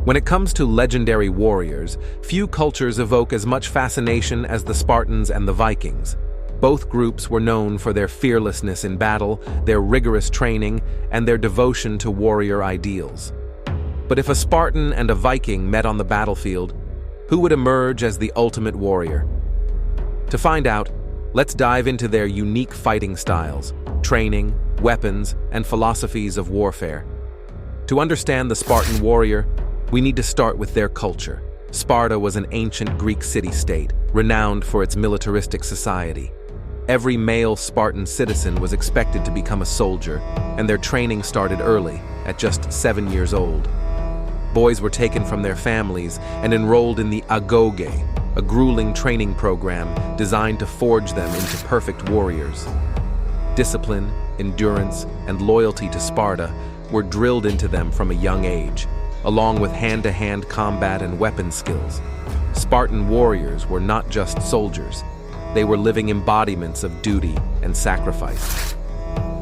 When it comes to legendary warriors, few cultures evoke as much fascination as the Spartans and the Vikings. Both groups were known for their fearlessness in battle, their rigorous training, and their devotion to warrior ideals. But if a Spartan and a Viking met on the battlefield, who would emerge as the ultimate warrior? To find out, let's dive into their unique fighting styles, training, weapons, and philosophies of warfare. To understand the Spartan warrior, we need to start with their culture. Sparta was an ancient Greek city-state, renowned for its militaristic society. Every male Spartan citizen was expected to become a soldier, and their training started early, at just 7 years old. Boys were taken from their families and enrolled in the agoge, a grueling training program designed to forge them into perfect warriors. Discipline, endurance, and loyalty to Sparta were drilled into them from a young age, along with hand-to-hand combat and weapon skills. Spartan warriors were not just soldiers. They were living embodiments of duty and sacrifice.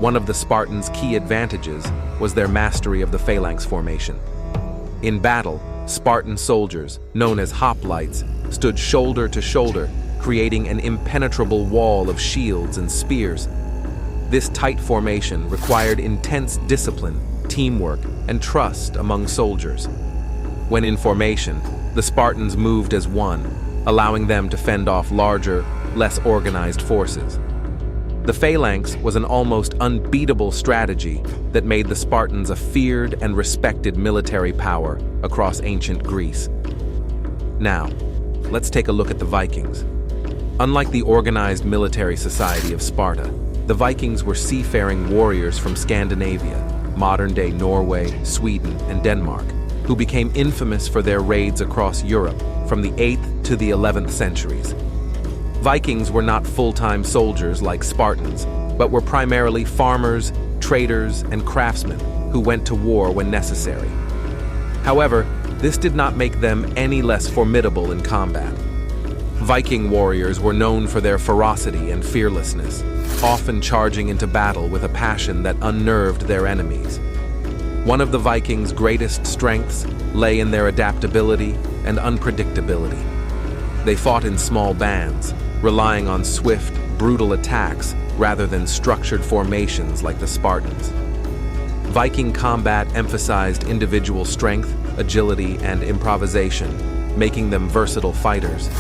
One of the Spartans' key advantages was their mastery of the phalanx formation. In battle, Spartan soldiers, known as hoplites, stood shoulder to shoulder, creating an impenetrable wall of shields and spears. This tight formation required intense discipline, teamwork, and trust among soldiers. When in formation, the Spartans moved as one, allowing them to fend off larger, less organized forces. The phalanx was an almost unbeatable strategy that made the Spartans a feared and respected military power across ancient Greece. Now, let's take a look at the Vikings. Unlike the organized military society of Sparta, the Vikings were seafaring warriors from Scandinavia, modern-day Norway, Sweden, and Denmark, who became infamous for their raids across Europe from the 8th to the 11th centuries. Vikings were not full-time soldiers like Spartans, but were primarily farmers, traders, and craftsmen who went to war when necessary. However, this did not make them any less formidable in combat. Viking warriors were known for their ferocity and fearlessness, often charging into battle with a passion that unnerved their enemies. One of the Vikings' greatest strengths lay in their adaptability and unpredictability. They fought in small bands, relying on swift, brutal attacks rather than structured formations like the Spartans. Viking combat emphasized individual strength, agility, and improvisation, making them versatile fighters.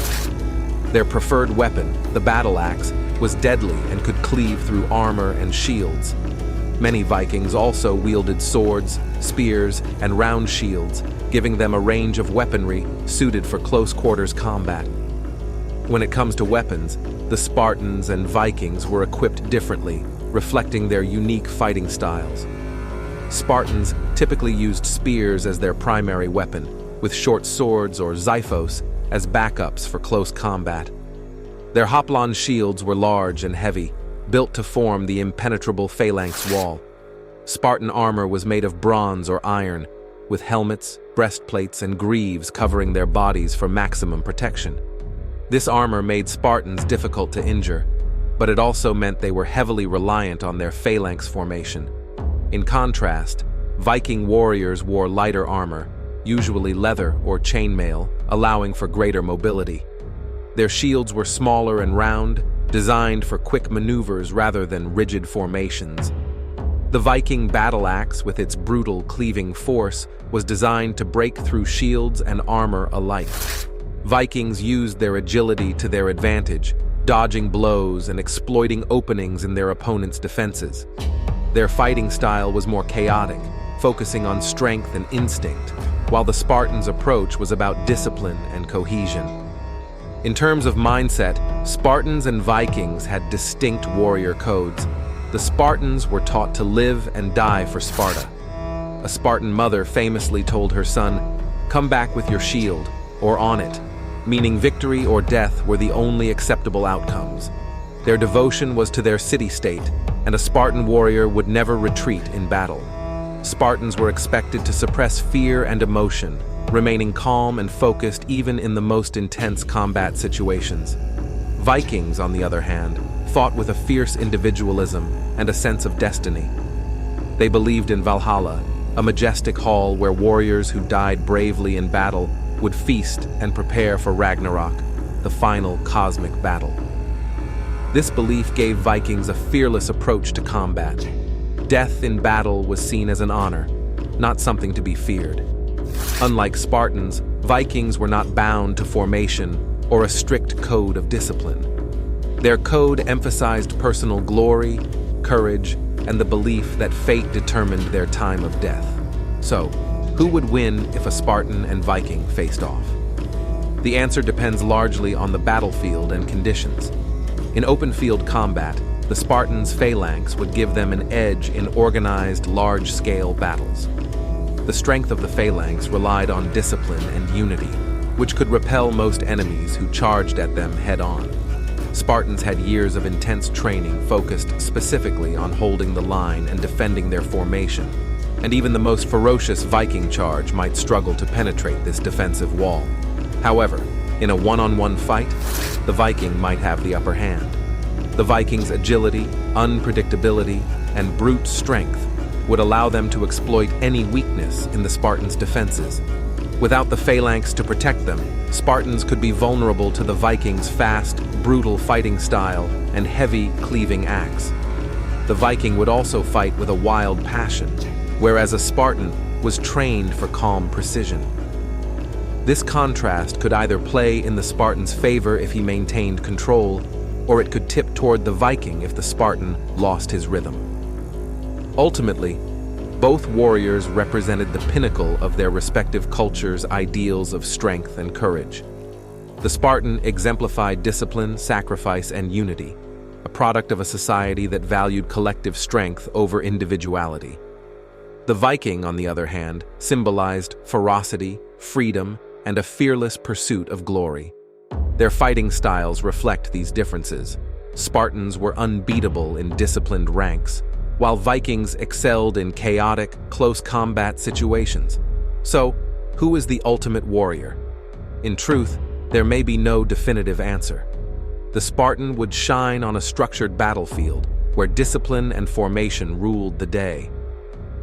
Their preferred weapon, the battle axe, was deadly and could cleave through armor and shields. Many Vikings also wielded swords, spears, and round shields, giving them a range of weaponry suited for close-quarters combat. When it comes to weapons, the Spartans and Vikings were equipped differently, reflecting their unique fighting styles. Spartans typically used spears as their primary weapon, with short swords or xiphos as backups for close combat. Their hoplon shields were large and heavy, built to form the impenetrable phalanx wall. Spartan armor was made of bronze or iron, with helmets, breastplates, and greaves covering their bodies for maximum protection. This armor made Spartans difficult to injure, but it also meant they were heavily reliant on their phalanx formation. In contrast, Viking warriors wore lighter armor, usually leather or chainmail, allowing for greater mobility. Their shields were smaller and round, designed for quick maneuvers rather than rigid formations. The Viking battle axe, with its brutal cleaving force, was designed to break through shields and armor alike. Vikings used their agility to their advantage, dodging blows and exploiting openings in their opponent's defenses. Their fighting style was more chaotic, focusing on strength and instinct, while the Spartans' approach was about discipline and cohesion. In terms of mindset, Spartans and Vikings had distinct warrior codes. The Spartans were taught to live and die for Sparta. A Spartan mother famously told her son, "Come back with your shield, or on it," meaning victory or death were the only acceptable outcomes. Their devotion was to their city-state, and a Spartan warrior would never retreat in battle. Spartans were expected to suppress fear and emotion, remaining calm and focused even in the most intense combat situations. Vikings, on the other hand, fought with a fierce individualism and a sense of destiny. They believed in Valhalla, a majestic hall where warriors who died bravely in battle would feast and prepare for Ragnarok, the final cosmic battle. This belief gave Vikings a fearless approach to combat. Death in battle was seen as an honor, not something to be feared. Unlike Spartans, Vikings were not bound to formation or a strict code of discipline. Their code emphasized personal glory, courage, and the belief that fate determined their time of death. So, who would win if a Spartan and Viking faced off? The answer depends largely on the battlefield and conditions. In open-field combat, the Spartans' phalanx would give them an edge in organized, large-scale battles. The strength of the phalanx relied on discipline and unity, which could repel most enemies who charged at them head-on. Spartans had years of intense training focused specifically on holding the line and defending their formation, and even the most ferocious Viking charge might struggle to penetrate this defensive wall. However, in a one-on-one fight, the Viking might have the upper hand. The Vikings' agility, unpredictability, and brute strength would allow them to exploit any weakness in the Spartans' defenses. Without the phalanx to protect them, Spartans could be vulnerable to the Vikings' fast, brutal fighting style and heavy, cleaving axe. The Viking would also fight with a wild passion, whereas a Spartan was trained for calm precision. This contrast could either play in the Spartan's favor if he maintained control, or it could tip toward the Viking if the Spartan lost his rhythm. Ultimately, both warriors represented the pinnacle of their respective cultures' ideals of strength and courage. The Spartan exemplified discipline, sacrifice, and unity, a product of a society that valued collective strength over individuality. The Viking, on the other hand, symbolized ferocity, freedom, and a fearless pursuit of glory. Their fighting styles reflect these differences. Spartans were unbeatable in disciplined ranks, while Vikings excelled in chaotic, close combat situations. So, who is the ultimate warrior? In truth, there may be no definitive answer. The Spartan would shine on a structured battlefield where discipline and formation ruled the day.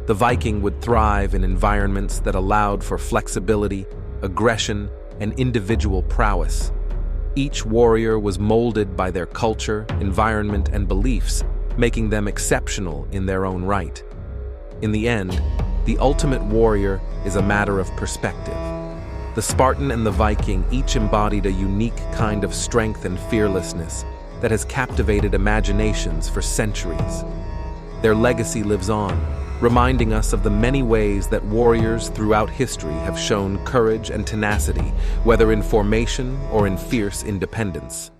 The Viking would thrive in environments that allowed for flexibility, aggression, and individual prowess. Each warrior was molded by their culture, environment, and beliefs, making them exceptional in their own right. In the end, the ultimate warrior is a matter of perspective. The Spartan and the Viking each embodied a unique kind of strength and fearlessness that has captivated imaginations for centuries. Their legacy lives on, reminding us of the many ways that warriors throughout history have shown courage and tenacity, whether in formation or in fierce independence.